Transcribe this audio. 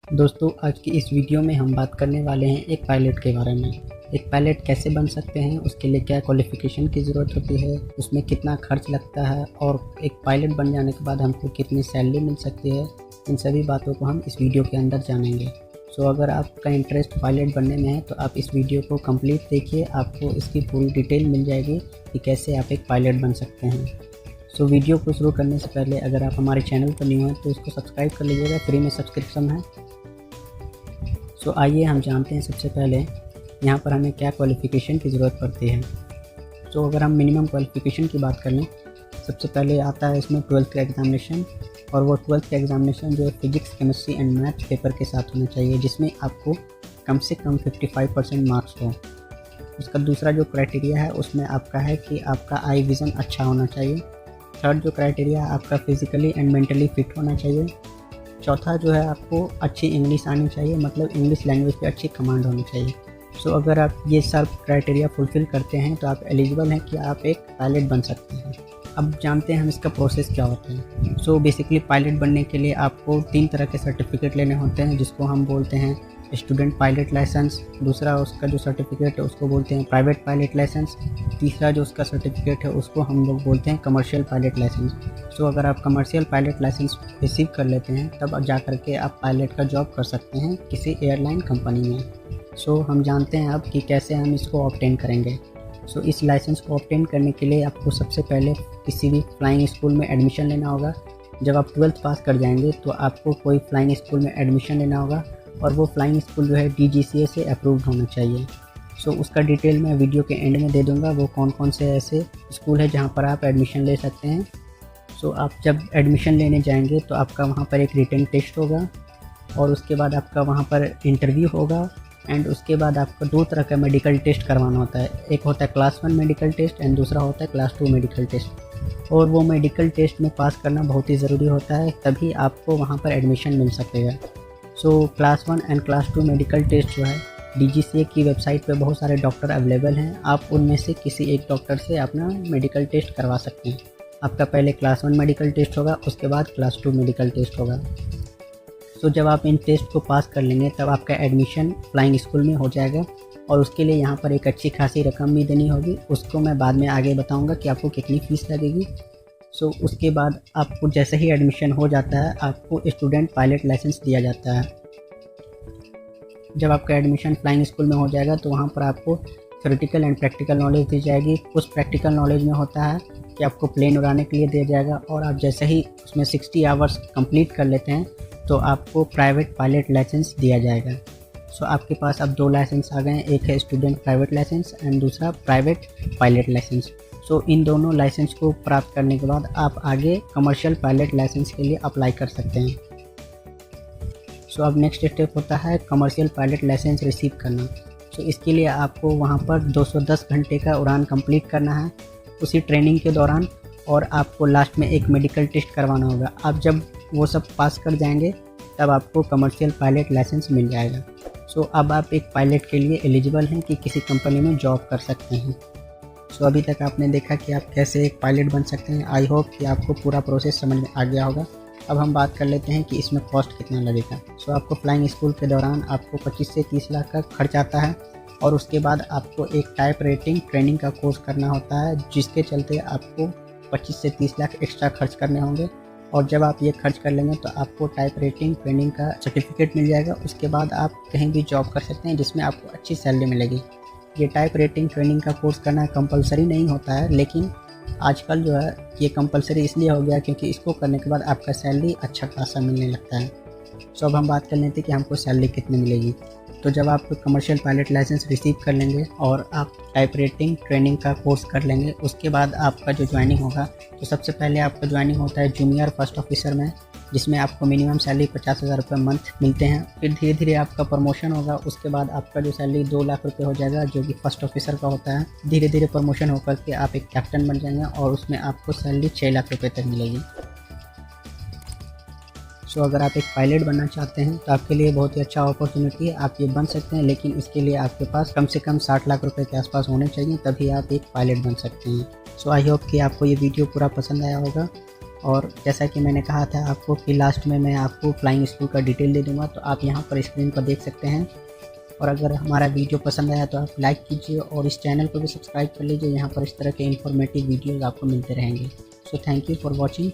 दोस्तों आज की इस वीडियो में हम बात करने वाले हैं एक पायलट के बारे में। एक पायलट कैसे बन सकते हैं, उसके लिए क्या क्वालिफ़िकेशन की ज़रूरत होती है, उसमें कितना खर्च लगता है और एक पायलट बन जाने के बाद हमको कितनी सैलरी मिल सकती है, इन सभी बातों को हम इस वीडियो के अंदर जानेंगे। सो अगर आपका इंटरेस्ट पायलट बनने में है तो आप इस वीडियो को कंप्लीट देखिए, आपको इसकी पूरी डिटेल मिल जाएगी कि कैसे आप एक पायलट बन सकते हैं। सो वीडियो को शुरू करने से पहले अगर आप हमारे चैनल पर न्यू हैं तो इसको सब्सक्राइब कर लीजिएगा, फ्री में सब्सक्रिप्शन है। सो आइए हम जानते हैं सबसे पहले यहाँ पर हमें क्या क्वालिफ़िकेशन की ज़रूरत पड़ती है। सो अगर हम मिनिमम क्वालिफ़िकेशन की बात कर लें, सबसे पहले आता है इसमें 12th का एग्ज़ामिनेशन, और वो 12th का एग्ज़ामिनेशन जो है physics, chemistry and math paper के साथ होना चाहिए, जिसमें आपको कम से कम 55% मार्क्स हो। उसका दूसरा जो क्राइटेरिया है उसमें आपका है कि आपका आई विज़न अच्छा होना चाहिए। थर्ड जो क्राइटेरिया है आपका फ़िज़िकली एंड मेंटली फिट होना चाहिए। चौथा जो है आपको अच्छी इंग्लिश आनी चाहिए, मतलब इंग्लिश लैंग्वेज पे अच्छी कमांड होनी चाहिए। सो अगर आप ये सब क्राइटेरिया फुलफ़िल करते हैं तो आप एलिजिबल हैं कि आप एक पायलट बन सकते हैं। अब जानते हैं हम इसका प्रोसेस क्या होता है। सो बेसिकली पायलट बनने के लिए आपको 3 तरह के सर्टिफिकेट लेने होते हैं, जिसको हम बोलते हैं स्टूडेंट पायलट लाइसेंस। दूसरा उसका जो सर्टिफिकेट है उसको बोलते हैं प्राइवेट पायलट लाइसेंस। तीसरा जो उसका सर्टिफिकेट है उसको हम लोग बोलते हैं कमर्शियल पायलट लाइसेंस। सो अगर आप कमर्शियल पायलट लाइसेंस रिसीव कर लेते हैं तब जा कर के आप पायलट का जॉब कर सकते हैं किसी एयरलाइन कंपनी में। सो हम जानते हैं अब कि कैसे हम इसको ऑब्टेन करेंगे। सो इस लाइसेंस को ऑब्टेन करने के लिए आपको सबसे पहले किसी भी फ्लाइंग स्कूल में एडमिशन लेना होगा। जब आप 12th पास कर जाएंगे तो आपको कोई फ्लाइंग स्कूल में एडमिशन लेना होगा, और वो फ्लाइंग स्कूल जो है DGCA से अप्रूव्ड होना चाहिए। सो उसका डिटेल मैं वीडियो के एंड में दे दूँगा, वो कौन कौन से ऐसे स्कूल है जहाँ पर आप एडमिशन ले सकते हैं। सो आप जब एडमिशन लेने जाएंगे तो आपका वहाँ पर एक रिटन टेस्ट होगा, और उसके बाद आपका वहाँ पर इंटरव्यू होगा, एंड उसके बाद आपको 2 तरह का मेडिकल टेस्ट करवाना होता है। एक होता है क्लास 1 मेडिकल टेस्ट एंड दूसरा होता है क्लास 2 मेडिकल टेस्ट। और वो मेडिकल टेस्ट में पास करना बहुत ही ज़रूरी होता है, तभी आपको वहाँ पर एडमिशन मिल सकेगा। So class 1 and class 2 medical test जो है DGCA की वेबसाइट पे बहुत सारे डॉक्टर अवेलेबल हैं, आप उनमें से किसी एक डॉक्टर से अपना मेडिकल टेस्ट करवा सकते हैं। आपका पहले क्लास 1 मेडिकल टेस्ट होगा, उसके बाद क्लास 2 मेडिकल टेस्ट होगा। सो जब आप इन टेस्ट को पास कर लेंगे तब आपका एडमिशन फ्लाइंग स्कूल में हो जाएगा, और उसके लिए यहाँ पर एक अच्छी खासी रकम भी देनी होगी। उसको मैं बाद में आगे बताऊँगा कि आपको कितनी फ़ीस लगेगी। सो उसके बाद आपको जैसे ही एडमिशन हो जाता है आपको स्टूडेंट पायलट लाइसेंस दिया जाता है। जब आपका एडमिशन फ्लाइंग स्कूल में हो जाएगा तो वहाँ पर आपको थ्योरेटिकल एंड प्रैक्टिकल नॉलेज दी जाएगी। उस प्रैक्टिकल नॉलेज में होता है कि आपको प्लेन उड़ाने के लिए दिया जाएगा, और आप जैसे ही उसमें 60 आवर्स कंप्लीट कर लेते हैं तो आपको प्राइवेट पायलट लाइसेंस दिया जाएगा। सो आपके पास अब 2 लाइसेंस आ गए हैं, एक है स्टूडेंट प्राइवेट लाइसेंस एंड दूसरा प्राइवेट पायलट लाइसेंस। सो इन दोनों लाइसेंस को प्राप्त करने के बाद आप आगे कमर्शियल पायलट लाइसेंस के लिए अप्लाई कर सकते हैं। सो अब नेक्स्ट स्टेप होता है कमर्शियल पायलट लाइसेंस रिसीव करना। सो इसके लिए आपको वहाँ पर 210 घंटे का उड़ान कंप्लीट करना है उसी ट्रेनिंग के दौरान, और आपको लास्ट में एक मेडिकल टेस्ट करवाना होगा। आप जब वो सब पास कर जाएंगे तब आपको कमर्शियल पायलट लाइसेंस मिल जाएगा। सो अब आप एक पायलट के लिए एलिजिबल हैं कि किसी कंपनी में जॉब कर सकते हैं। सो अभी तक आपने देखा कि आप कैसे एक पायलट बन सकते हैं। आई होप कि आपको पूरा प्रोसेस समझ में आ गया होगा। अब हम बात कर लेते हैं कि इसमें कॉस्ट कितना लगेगा। सो आपको फ्लाइंग स्कूल के दौरान आपको 25 से 30 लाख का खर्च आता है, और उसके बाद आपको एक टाइप रेटिंग ट्रेनिंग का कोर्स करना होता है, जिसके चलते आपको 25 से 30 लाख एक्स्ट्रा खर्च करने होंगे। और जब आप ये खर्च कर लेंगे तो आपको टाइप रेटिंग ट्रेनिंग का सर्टिफिकेट मिल जाएगा। उसके बाद आप कहीं भी जॉब कर सकते हैं जिसमें आपको अच्छी सैलरी मिलेगी। ये टाइप रेटिंग ट्रेनिंग का कोर्स करना कंपलसरी नहीं होता है, लेकिन आजकल जो है ये कंपलसरी इसलिए हो गया क्योंकि इसको करने के बाद आपका सैलरी अच्छा खासा मिलने लगता है। सो अब हम बात कर लेते हैं कि हमको सैलरी कितनी मिलेगी। तो जब आप कमर्शियल पायलट लाइसेंस रिसीव कर लेंगे और आप टाइप रेटिंग ट्रेनिंग का कोर्स कर लेंगे, उसके बाद आपका जो ज्वाइनिंग होगा, तो सबसे पहले आपका ज्वाइनिंग होता है जूनियर फर्स्ट ऑफिसर में, जिसमें आपको मिनिमम सैलरी 50,000 रुपये मंथ मिलते हैं। फिर धीरे धीरे आपका प्रमोशन होगा, उसके बाद आपका जो सैलरी 2 लाख रुपये हो जाएगा, जो कि फर्स्ट ऑफिसर का होता है। धीरे धीरे प्रमोशन होकर के आप एक कैप्टन बन जाएंगे, और उसमें आपको सैलरी 6 लाख रुपये तक मिलेगी। सो अगर आप एक पायलट बनना चाहते हैं तो आपके लिए बहुत ही अच्छा अपॉर्चुनिटी है, आप ये बन सकते हैं, लेकिन इसके लिए आपके पास कम से कम 60 लाख रुपए के आसपास होने चाहिए, तभी आप एक पायलट बन सकते हैं। सो आई होप कि आपको ये वीडियो पूरा पसंद आया होगा। और जैसा कि मैंने कहा था आपको कि लास्ट में मैं आपको फ्लाइंग स्कूल का डिटेल दे दूँगा, तो आप यहाँ पर स्क्रीन पर देख सकते हैं। और अगर हमारा वीडियो पसंद आया तो आप लाइक कीजिए और इस चैनल को भी सब्सक्राइब कर लीजिए। यहाँ पर इस तरह के इन्फॉर्मेटिव वीडियोज़ आपको मिलते रहेंगे। So thank you for watching.